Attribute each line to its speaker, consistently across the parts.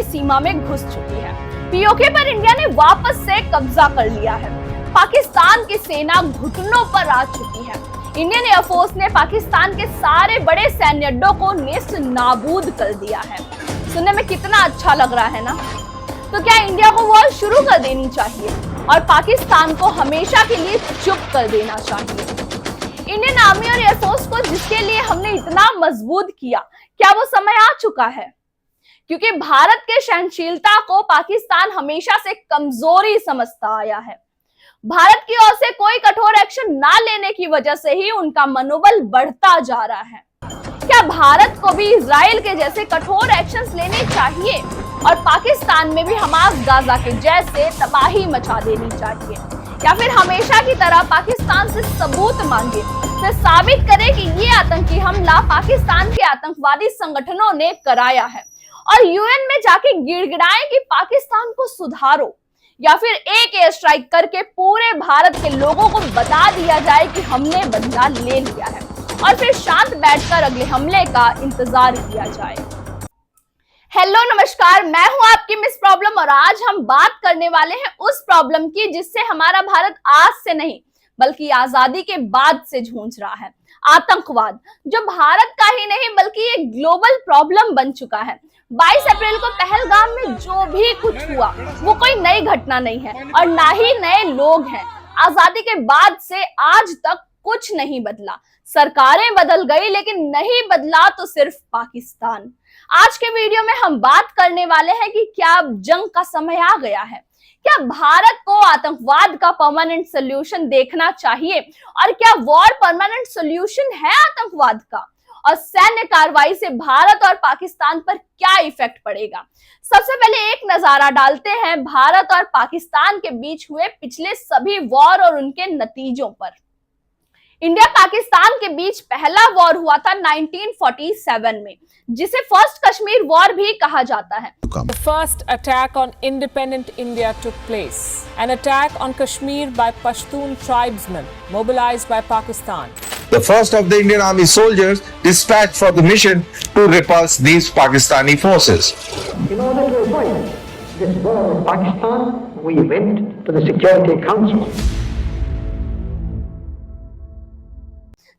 Speaker 1: सीमा में घुस चुकी है। पीओके पर इंडिया ने वापस से कब्जा कर लिया है। पाकिस्तान की सेना घुटनों पर आ चुकी है। इंडियन एयरफोर्स ने पाकिस्तान के सारे बड़े सैन्य अड्डों को नेस्त नाबूद कर दिया है। सुनने में कितना अच्छा लग रहा है ना? तो क्या इंडिया को वॉर शुरू कर देनी चाहिए और पाकिस्तान को हमेशा के लिए चुप कर देना चाहिए? इंडियन आर्मी और एयरफोर्स को जिसके लिए हमने इतना मजबूत किया, क्या वो समय आ चुका है? क्योंकि भारत के सहनशीलता को पाकिस्तान हमेशा से कमजोरी समझता आया है। भारत की ओर से कोई कठोर एक्शन ना लेने की वजह से ही उनका मनोबल बढ़ता जा रहा है। क्या भारत को भी इजराइल के जैसे कठोर एक्शंस लेने चाहिए और पाकिस्तान में भी हमास गाजा के जैसे तबाही मचा देनी चाहिए? या फिर हमेशा की तरह पाकिस्तान से सबूत मांगे, फिर साबित करे कि ये आतंकी हमला पाकिस्तान के आतंकवादी संगठनों ने कराया है और यूएन में जाके गिड़गिड़ाए कि पाकिस्तान को सुधारो? या फिर एक एयर स्ट्राइक करके पूरे भारत के लोगों को बता दिया जाए कि हमने बदला ले लिया है और फिर शांत बैठकर अगले हमले का इंतजार किया जाए? हेलो नमस्कार, मैं हूं आपकी मिस प्रॉब्लम और आज हम बात करने वाले हैं उस प्रॉब्लम की जिससे हमारा भारत आज से नहीं बल्कि आजादी के बाद से जूझ रहा है। आतंकवाद, जो भारत का ही नहीं बल्कि एक ग्लोबल प्रॉब्लम बन चुका है। 22 अप्रैल को पहलगाम में जो भी कुछ हुआ वो कोई नई घटना नहीं है और ना ही नए लोग हैं। आजादी के बाद से आज तक कुछ नहीं बदला। सरकारें बदल गई लेकिन नहीं बदला तो सिर्फ पाकिस्तान। आज के वीडियो में हम बात करने वाले हैं कि क्या अब जंग का समय आ गया है? क्या भारत को आतंकवाद का परमानेंट सोल्यूशन देखना चाहिए और क्या वॉर परमानेंट सोल्यूशन है आतंकवाद का? और सैन्य कार्रवाई से भारत और पाकिस्तान पर क्या इफेक्ट पड़ेगा? सबसे पहले एक नजारा डालते हैं भारत और पाकिस्तान के बीच हुए पिछले सभी वॉर और उनके नतीजों पर। इंडिया पाकिस्तान के बीच पहला वॉर हुआ था 1947 में, जिसे फर्स्ट कश्मीर वॉर भी कहा जाता है।
Speaker 2: The first attack on independent India took place. An attack on Kashmir by Pashtun tribesmen mobilized by Pakistan.
Speaker 3: The first of the Indian Army soldiers dispatched for the mission to repulse these Pakistani forces.
Speaker 4: In order to avoid this war in Pakistan, we went to the Security Council.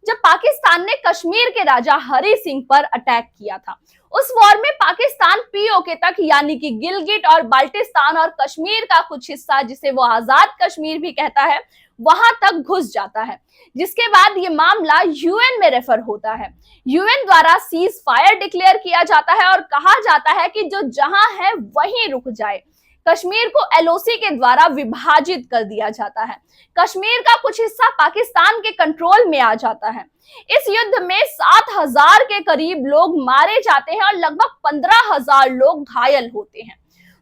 Speaker 1: जब पाकिस्तान ने कश्मीर के राजा हरि सिंह पर attack किया था, उस war में Pakistan PoK तक यानी कि गिलगिट और बाल्टिस्तान और कश्मीर का कुछ हिस्सा जिसे वो आजाद कश्मीर भी कहता है वहां तक घुस जाता है, जिसके बाद ये मामला यूएन में रेफर होता है। यूएन द्वारा सीज फायर डिक्लेयर किया जाता है और कहा जाता है कि जो जहां है वहीं रुक जाए। कश्मीर को एलओसी के द्वारा विभाजित कर दिया जाता है। कश्मीर का कुछ हिस्सा पाकिस्तान के कंट्रोल में आ जाता है। इस युद्ध में 7,000 के करीब लोग मारे जाते हैं और लगभग 15,000 लोग घायल होते हैं।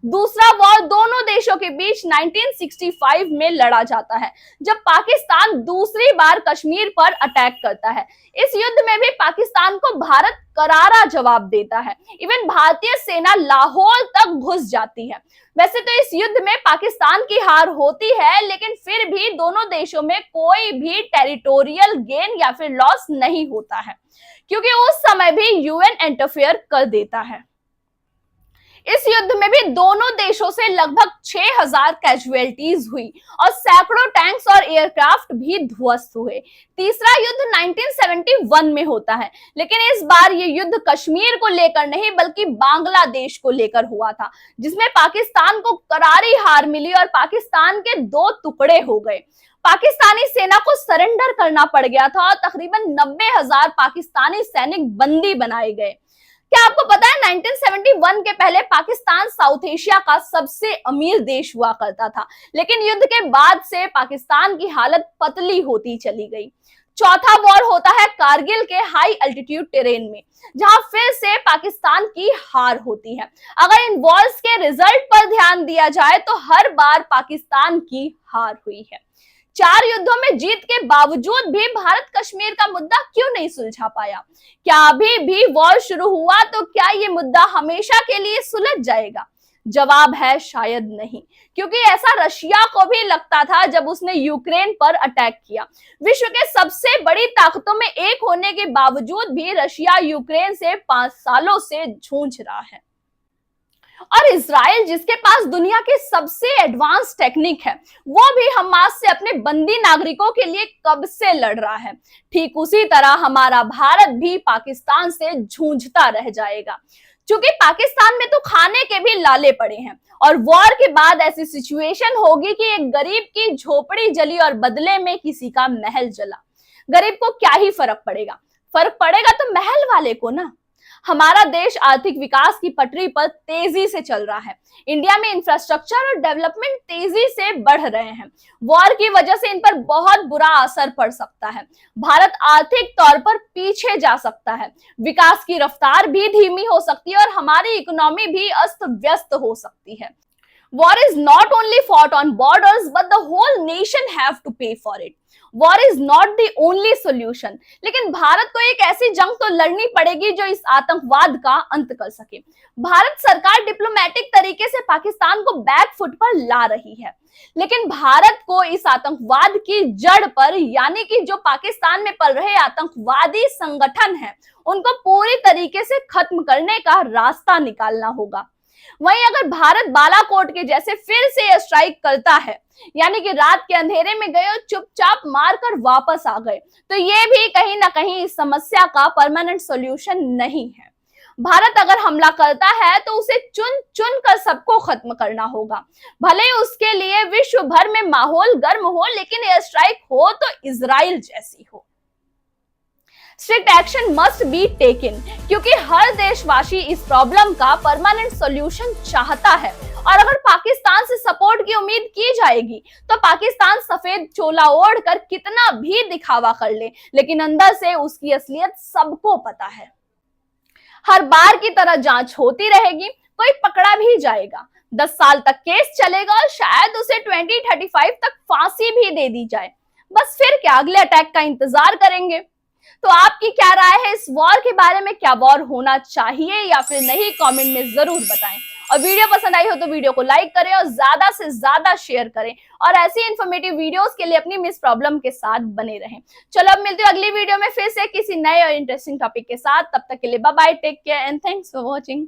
Speaker 1: दूसरा वॉर दोनों देशों के बीच 1965 में लड़ा जाता है, जब पाकिस्तान दूसरी बार कश्मीर पर अटैक करता है। इस युद्ध में भी पाकिस्तान को भारत करारा जवाब देता है। इवन भारतीय सेना लाहौर तक घुस जाती है। वैसे तो इस युद्ध में पाकिस्तान की हार होती है, लेकिन फिर भी दोनों देशों में कोई भी टेरिटोरियल गेन या फिर लॉस नहीं होता है, क्योंकि उस समय भी यूएन इंटरफेयर कर देता है। इस युद्ध में भी दोनों देशों से लगभग 6,000 कैजुअलिटीज हुई और सैकड़ों टैंक्स और एयरक्राफ्ट भी ध्वस्त हुए। तीसरा युद्ध 1971 में होता है, लेकिन इस बार ये युद्ध कश्मीर को लेकर नहीं बल्कि बांग्लादेश को लेकर हुआ था, जिसमें पाकिस्तान को करारी हार मिली और पाकिस्तान के 2 टुकड़े हो गए। पाकिस्तानी सेना को सरेंडर करना पड़ गया था और तकरीबन 90,000 पाकिस्तानी सैनिक बंदी बनाए गए। क्या आपको पता है 1971 के पहले पाकिस्तान साउथ एशिया का सबसे अमीर देश हुआ करता था, लेकिन युद्ध के बाद से पाकिस्तान की हालत पतली होती चली गई। चौथा वॉर होता है कारगिल के हाई अल्टीट्यूड टेरेन में, जहां फिर से पाकिस्तान की हार होती है। अगर इन वॉर्स के रिजल्ट पर ध्यान दिया जाए तो हर बार पाकिस्तान की हार हुई है। 4 युद्धों में जीत के बावजूद भी भारत कश्मीर का मुद्दा क्यों नहीं सुलझा पाया? क्या अभी भी वॉर शुरू हुआ तो क्या ये मुद्दा हमेशा के लिए सुलझ जाएगा? जवाब है शायद नहीं, क्योंकि ऐसा रशिया को भी लगता था जब उसने यूक्रेन पर अटैक किया। विश्व के सबसे बड़ी ताकतों में एक होने के बावजूद भी रशिया यूक्रेन से 5 सालों से जूझ रहा है। और इजराइल जिसके पास दुनिया के सबसे एडवांस टेक्निक है, वो भी हमास से अपने बंदी नागरिकों के लिए कब से लड़ रहा है। ठीक उसी तरह हमारा भारत भी पाकिस्तान से जूझता रह जाएगा, क्योंकि पाकिस्तान में तो खाने के भी लाले पड़े हैं और वॉर के बाद ऐसी सिचुएशन होगी कि एक गरीब की झोपड़ी जली और बदले में किसी का महल जला। गरीब को क्या ही फर्क पड़ेगा? फर्क पड़ेगा तो महल वाले को ना। हमारा देश आर्थिक विकास की पटरी पर तेजी से चल रहा है। इंडिया में इंफ्रास्ट्रक्चर और डेवलपमेंट तेजी से बढ़ रहे हैं। वॉर की वजह से इन पर बहुत बुरा असर पड़ सकता है। भारत आर्थिक तौर पर पीछे जा सकता है, विकास की रफ्तार भी धीमी हो सकती है और हमारी इकोनॉमी भी अस्त व्यस्त हो सकती है। War is not only fought on borders, but the whole nation have to pay for it. War is not the only solution. लेकिन भारत को एक ऐसी जंग तो लड़नी पड़ेगी जो इस आतंकवाद का अंत कर सके। भारत सरकार डिप्लोमेटिक तरीके से पाकिस्तान को बैक फुट पर ला रही है, लेकिन भारत को इस आतंकवाद की जड़ पर, यानी कि जो पाकिस्तान में पल रहे आतंकवादी संगठन हैं, उनको पूरी तरीके से खत्म करने का रास्ता निकालना होगा। वहीं अगर भारत बालाकोट के जैसे फिर से यह स्ट्राइक करता है, यानी कि रात के अंधेरे में गए और चुपचाप मारकर वापस आ गए, तो ये भी कहीं ना कहीं इस समस्या का परमानेंट सॉल्यूशन नहीं है। भारत अगर हमला करता है तो उसे चुन चुन कर सबको खत्म करना होगा, भले ही उसके लिए विश्व भर में माहौल गर्म हो, लेकिन एयर स्ट्राइक हो तो इजराइल जैसी हो। Strict action must be taken, क्योंकि हर देशवासी इस प्रॉब्लम का परमानेंट सॉल्यूशन चाहता है। और अगर पाकिस्तान से सपोर्ट की उम्मीद की जाएगी तो पाकिस्तान सफेद चोला ओढ़कर कितना भी दिखावा कर ले, लेकिन अंदर से उसकी असलियत सबको पता है। हर बार की तरह जांच होती रहेगी, कोई पकड़ा भी जाएगा, 10 साल तक केस चलेगा और शायद उसे 2035 तक फांसी भी दे दी जाए। बस फिर क्या अगले अटैक का इंतजार करेंगे? तो आपकी क्या राय है इस वॉर के बारे में? क्या वॉर होना चाहिए या फिर नहीं? कमेंट में जरूर बताएं। और वीडियो पसंद आई हो तो वीडियो को लाइक करें और ज्यादा से ज्यादा शेयर करें, और ऐसी इन्फॉर्मेटिव वीडियोस के लिए अपनी मिस प्रॉब्लम के साथ बने रहें। चलो अब मिलते हैं अगली वीडियो में फिर से किसी नए और इंटरेस्टिंग टॉपिक के साथ। तब तक के लिए bye bye, take care and thanks for watching.